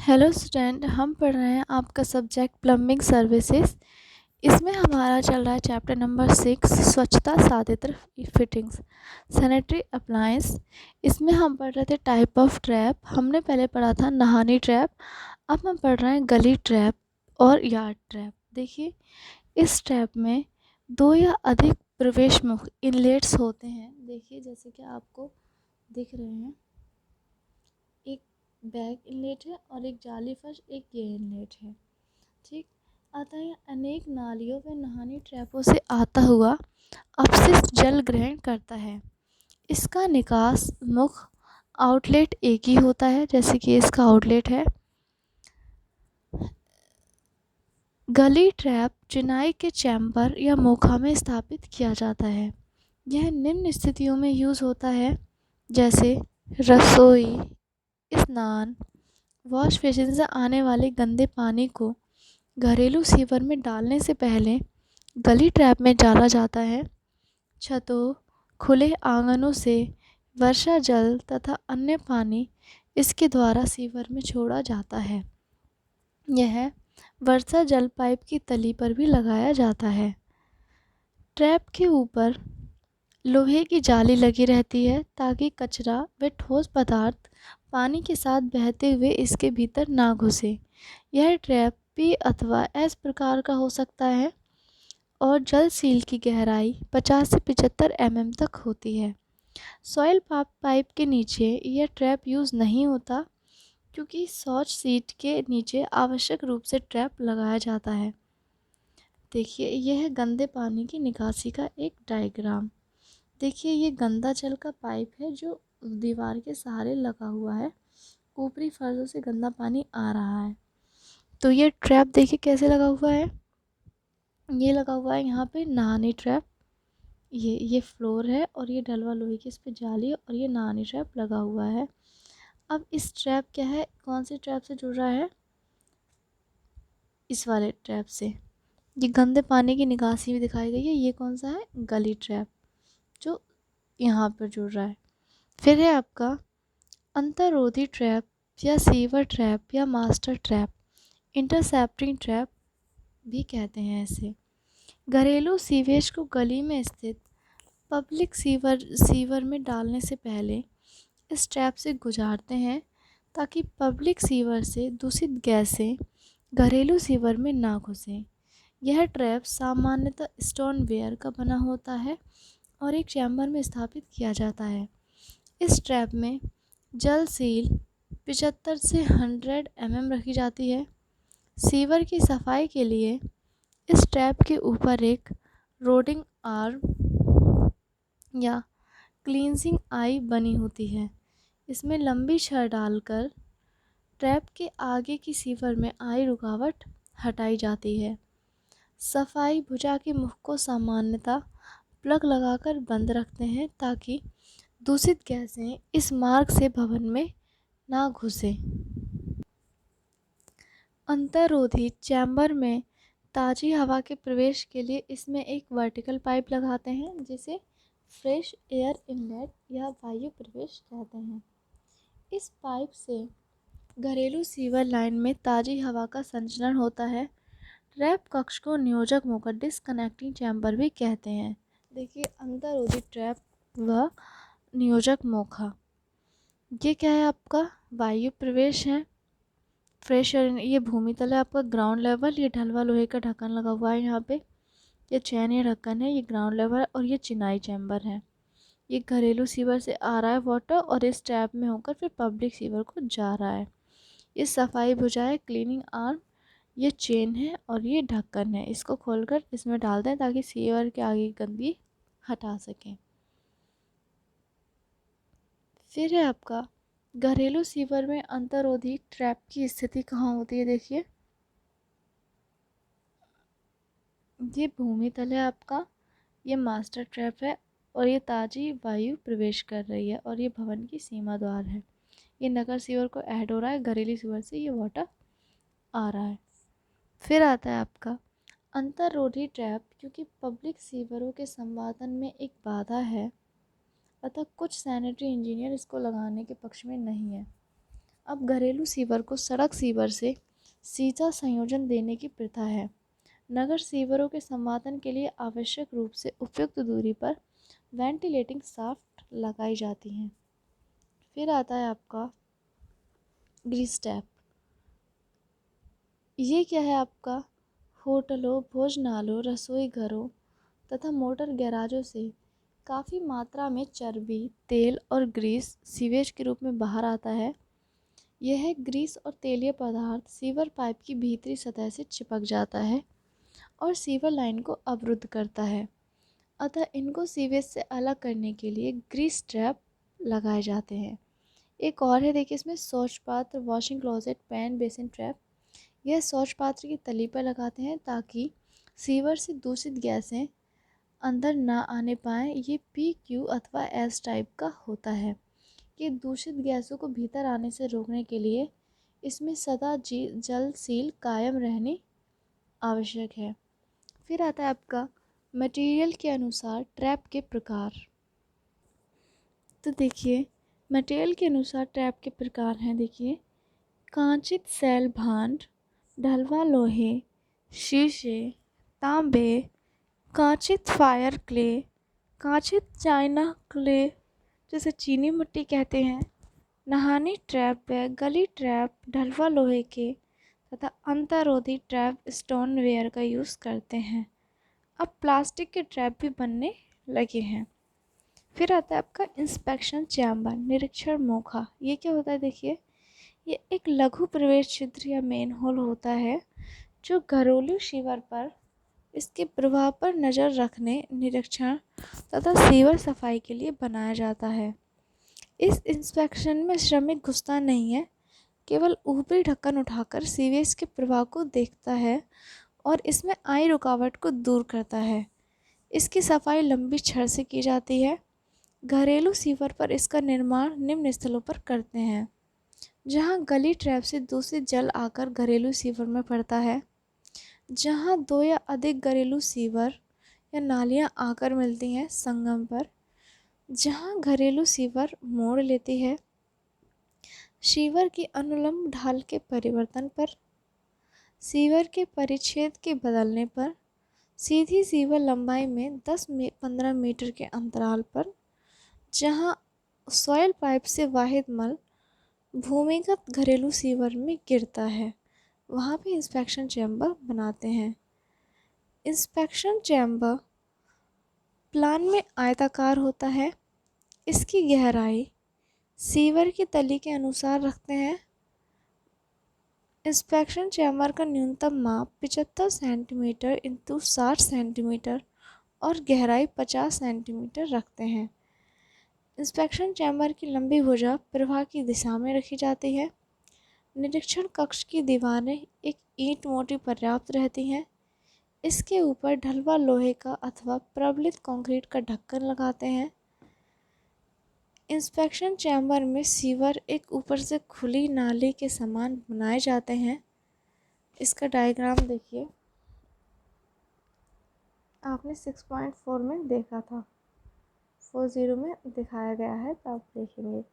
Hello student, हम पढ़ रहे हैं आपका सब्जेक्ट प्लम्बिंग सर्विसेज। इसमें हमारा चल रहा है चैप्टर नंबर 6 स्वच्छता साधित्र फिटिंग्स सैनिटरी अप्लायंस। इसमें हम पढ़ रहे थे टाइप ऑफ ट्रैप। हमने पहले पढ़ा था नहानी ट्रैप। अब हम पढ़ रहे हैं गली ट्रैप और यार्ड ट्रैप। देखिए, इस ट्रैप में दो या अधिक प्रवेश मुख इनलेट्स होते हैं। देखिए, जैसे कि आपको दिख रहे हैं, एक बैक इनलेट है और एक जाली फर्श, एक ये इनलेट है। ठीक, अतः यह अनेक नालियों व नहानी ट्रैपों से आता हुआ अपशिष्ट जल ग्रहण करता है। इसका निकास मुख आउटलेट एक ही होता है, जैसे कि इसका आउटलेट है। गली ट्रैप चिनाई के चैम्बर या मोखा में स्थापित किया जाता है। यह निम्न स्थितियों में यूज़ होता है, जैसे रसोई, स्नान, वॉश बेसिन से आने वाले गंदे पानी को घरेलू सीवर में डालने से पहले गली ट्रैप में डाला जाता है। छतों, खुले आंगनों से वर्षा जल तथा अन्य पानी इसके द्वारा सीवर में छोड़ा जाता है। यह वर्षा जल पाइप की तली पर भी लगाया जाता है। ट्रैप के ऊपर लोहे की जाली लगी रहती है ताकि कचरा व ठोस पदार्थ पानी के साथ बहते हुए इसके भीतर ना घुसे। यह ट्रैप पी अथवा एस प्रकार का हो सकता है और जल सील की गहराई 50 से 75 mm तक होती है। सॉइल पाइप के नीचे यह ट्रैप यूज़ नहीं होता, क्योंकि शौच सीट के नीचे आवश्यक रूप से ट्रैप लगाया जाता है। देखिए, यह गंदे पानी की निकासी का एक डायग्राम। देखिए, ये गंदा जल का पाइप है जो दीवार के सहारे लगा हुआ है। ऊपरी फर्शों से गंदा पानी आ रहा है। तो ये ट्रैप देखिए कैसे लगा हुआ है। ये लगा हुआ है यहाँ पे नहानी ट्रैप। ये फ्लोर है और ये डलवा लोहे की इस पे जाली और ये नहानी ट्रैप लगा हुआ है। अब इस ट्रैप क्या है, कौन से ट्रैप से जुड़ रहा है? इस वाले ट्रैप से। ये गंदे पानी की निकासी भी दिखाई गई है। ये कौन सा है? गली ट्रैप, जो यहाँ पर जुड़ रहा है। फिर है आपका अंतर्रोधी ट्रैप या सीवर ट्रैप या मास्टर ट्रैप, इंटरसेप्टिंग ट्रैप भी कहते हैं इसे। घरेलू सीवेज को गली में स्थित पब्लिक सीवर में डालने से पहले इस ट्रैप से गुजारते हैं, ताकि पब्लिक सीवर से दूषित गैसें घरेलू सीवर में ना घुसें। यह ट्रैप सामान्यतः स्टोन वेयर का बना होता है और एक चैम्बर में स्थापित किया जाता है। इस ट्रैप में जल सील 75 से 100 mm रखी जाती है। सीवर की सफाई के लिए इस ट्रैप के ऊपर एक रोडिंग आर्म या क्लींजिंग आई बनी होती है। इसमें लंबी छड़ डालकर ट्रैप के आगे की सीवर में आई रुकावट हटाई जाती है। सफाई भुजा के मुख को सामान्यतः प्लग लगाकर बंद रखते हैं, ताकि दूषित गैसें इस मार्ग से भवन में ना घुसे। अंतर्रोधी चैम्बर में ताज़ी हवा के प्रवेश के लिए इसमें एक वर्टिकल पाइप लगाते हैं, जिसे फ्रेश एयर इनलेट या वायु प्रवेश कहते हैं। इस पाइप से घरेलू सीवर लाइन में ताज़ी हवा का संचरण होता है। ट्रैप कक्ष को नियोजक मोकर डिस्कनेक्टिंग चैम्बर भी कहते हैं। देखिए, अंतर्रोधी ट्रैप व नियोजक मोखा, ये क्या है? आपका वायु प्रवेश है। फ्रेश एयर, ये भूमि तल है आपका ग्राउंड लेवल। ये ढलवा लोहे का ढक्कन लगा हुआ है यहाँ पे। ये चैन या ढक्कन है, ये ग्राउंड लेवल है। और ये चिनाई चैम्बर है। ये घरेलू सीवर से आ रहा है वाटर और इस टैप में होकर फिर पब्लिक सीवर को जा रहा है। ये सफाई भुजा है, क्लीनिंग आर्म। ये चेन है और ये ढक्कन है। इसको खोलकर इसमें डाल दें ताकि सीवर के आगे की गंदगी हटा सकें। फिर है आपका घरेलू सीवर में अंतर्रोधी ट्रैप की स्थिति कहाँ होती है? देखिए, ये भूमि तल है आपका, ये मास्टर ट्रैप है और ये ताज़ी वायु प्रवेश कर रही है और ये भवन की सीमा द्वार है। ये नगर सीवर को ऐड हो रहा है, घरेलू सीवर से ये वाटर आ रहा है। फिर आता है आपका अंतर्रोधी ट्रैप। क्योंकि पब्लिक सीवरों के संवादन में एक बाधा है, अतः कुछ सैनिटरी इंजीनियर इसको लगाने के पक्ष में नहीं है। अब घरेलू सीवर को सड़क सीवर से सीधा संयोजन देने की प्रथा है। नगर सीवरों के संवादन के लिए आवश्यक रूप से उपयुक्त दूरी पर वेंटिलेटिंग शाफ्ट लगाई जाती हैं। फिर आता है आपका ग्रीस ट्रैप। ये क्या है आपका? होटलों, भोजनालयों, रसोई घरों तथा मोटर गैराजों से काफ़ी मात्रा में चर्बी, तेल और ग्रीस सीवेज के रूप में बाहर आता है। यह ग्रीस और तेलीय पदार्थ सीवर पाइप की भीतरी सतह से चिपक जाता है और सीवर लाइन को अवरुद्ध करता है। अतः इनको सीवेज से अलग करने के लिए ग्रीस ट्रैप लगाए जाते हैं। एक और है, देखिए इसमें शौच पात्र, washing closet, pan basin trap. यह शौच पात्र की तली पर लगाते हैं ताकि सीवर से दूषित गैसें अंदर ना आने पाएँ। ये PQ अथवा S टाइप का होता है। ये दूषित गैसों को भीतर आने से रोकने के लिए इसमें सदा जल सील कायम रहनी आवश्यक है। फिर आता है आपका मटेरियल के अनुसार ट्रैप के प्रकार। तो देखिए मटेरियल के अनुसार ट्रैप के प्रकार हैं। देखिए कांचित सैल भांड, ढलवा लोहे, शीशे, तांबे, कांचित फायर क्ले, कांचित चाइना क्ले जैसे चीनी मिट्टी कहते हैं, नहानी ट्रैप व गली ट्रैप ढलवा लोहे के तथा अंतरोधी ट्रैप स्टोनवेयर का यूज़ करते हैं। अब प्लास्टिक के ट्रैप भी बनने लगे हैं। फिर आता है आपका इंस्पेक्शन चैम्बर, निरीक्षण मोखा। ये क्या होता है? देखिए ये एक लघु प्रवेश छिद्र या मेन होल होता है जो घरेलू सीवर पर इसके प्रभाव पर नज़र रखने, निरीक्षण तथा सीवर सफाई के लिए बनाया जाता है। इस इंस्पेक्शन में श्रमिक घुसता नहीं है, केवल ऊपरी ढक्कन उठाकर सीवेज के प्रभाव को देखता है और इसमें आई रुकावट को दूर करता है। इसकी सफाई लंबी छड़ से की जाती है। घरेलू सीवर पर इसका निर्माण निम्न स्थलों पर करते हैं, जहां गली ट्रैप से दूषित जल आकर घरेलू सीवर में पड़ता है, जहां दो या अधिक घरेलू सीवर या नालियां आकर मिलती हैं संगम पर, जहां घरेलू सीवर मोड़ लेती है, सीवर की अनुलंब ढाल के परिवर्तन पर, सीवर के परिच्छेद के बदलने पर, सीधी सीवर लंबाई में 10-15 मीटर के अंतराल पर, जहां सॉयल पाइप से वाहित मल भूमिगत घरेलू सीवर में गिरता है, वहाँ पे इंस्पेक्शन चैम्बर बनाते हैं। इंस्पेक्शन चैम्बर प्लान में आयताकार होता है। इसकी गहराई सीवर की तली के अनुसार रखते हैं। इंस्पेक्शन चैम्बर का न्यूनतम माप 75 सेंटीमीटर इंटू 60 सेंटीमीटर और गहराई 50 सेंटीमीटर रखते हैं। इंस्पेक्शन चैम्बर की लंबी भुजा प्रवाह की दिशा में रखी जाती है। निरीक्षण कक्ष की दीवारें एक ईंट मोटी पर्याप्त रहती हैं। इसके ऊपर ढलवा लोहे का अथवा प्रबलित कंक्रीट का ढक्कन लगाते हैं। इंस्पेक्शन चैम्बर में सीवर एक ऊपर से खुली नाली के समान बनाए जाते हैं। इसका डायग्राम देखिए, आपने 6.4 में देखा था, 40 में दिखाया गया है, तो आप देखेंगे।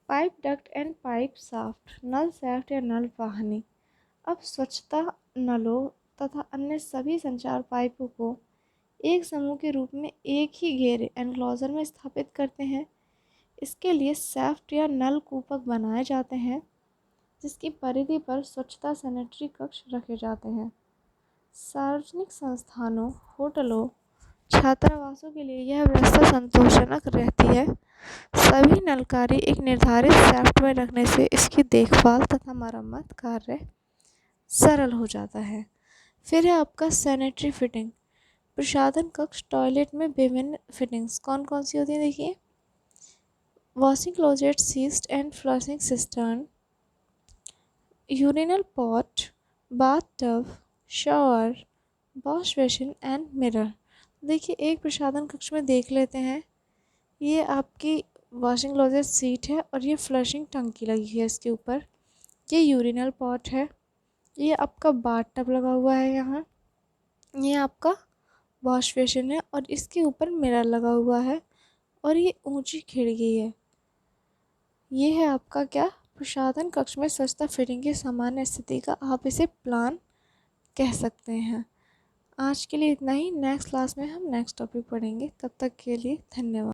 Pipe duct and pipe shaft, नल शाफ्ट या नल वाहिनी। अब स्वच्छता नलों तथा अन्य सभी संचार पाइपों को एक समूह के रूप में एक ही घेरे एनक्लोजर में स्थापित करते हैं। इसके लिए शाफ्ट या नल कूपक बनाए जाते हैं, जिसकी परिधि पर स्वच्छता सैनिटरी कक्ष रखे जाते हैं। सार्वजनिक संस्थानों, होटलों, छात्रावासों के लिए यह व्यवस्था संतोषजनक रहती है। सभी नल कार्य एक निर्धारित शाफ्ट में रखने से इसकी देखभाल तथा मरम्मत कार्य सरल हो जाता है। फिर है आपका सैनिटरी फिटिंग, प्रसाधन कक्ष, टॉयलेट में विभिन्न फिटिंग्स कौन कौन सी होती हैं? देखिए washing closet, cyst and flushing cistern, urinal pot, bath tub, shower, wash basin and mirror. देखिए एक प्रसाधन कक्ष में देख लेते हैं। ये आपकी वॉशिंग क्लोजेट सीट है और ये फ्लशिंग टंकी लगी है इसके ऊपर। ये यूरिनल पॉट है, ये आपका बाथ टब लगा हुआ है यहाँ, ये आपका वॉश बेसिन है और इसके ऊपर मिरर लगा हुआ है और ये ऊंची खिड़की है। ये है आपका क्या? प्रसाधन कक्ष में स्वच्छता फिटिंग की सामान्य स्थिति का आप इसे प्लान कह सकते हैं। आज के लिए इतना ही। नेक्स्ट क्लास में हम नेक्स्ट टॉपिक पढ़ेंगे। तब तक के लिए धन्यवाद।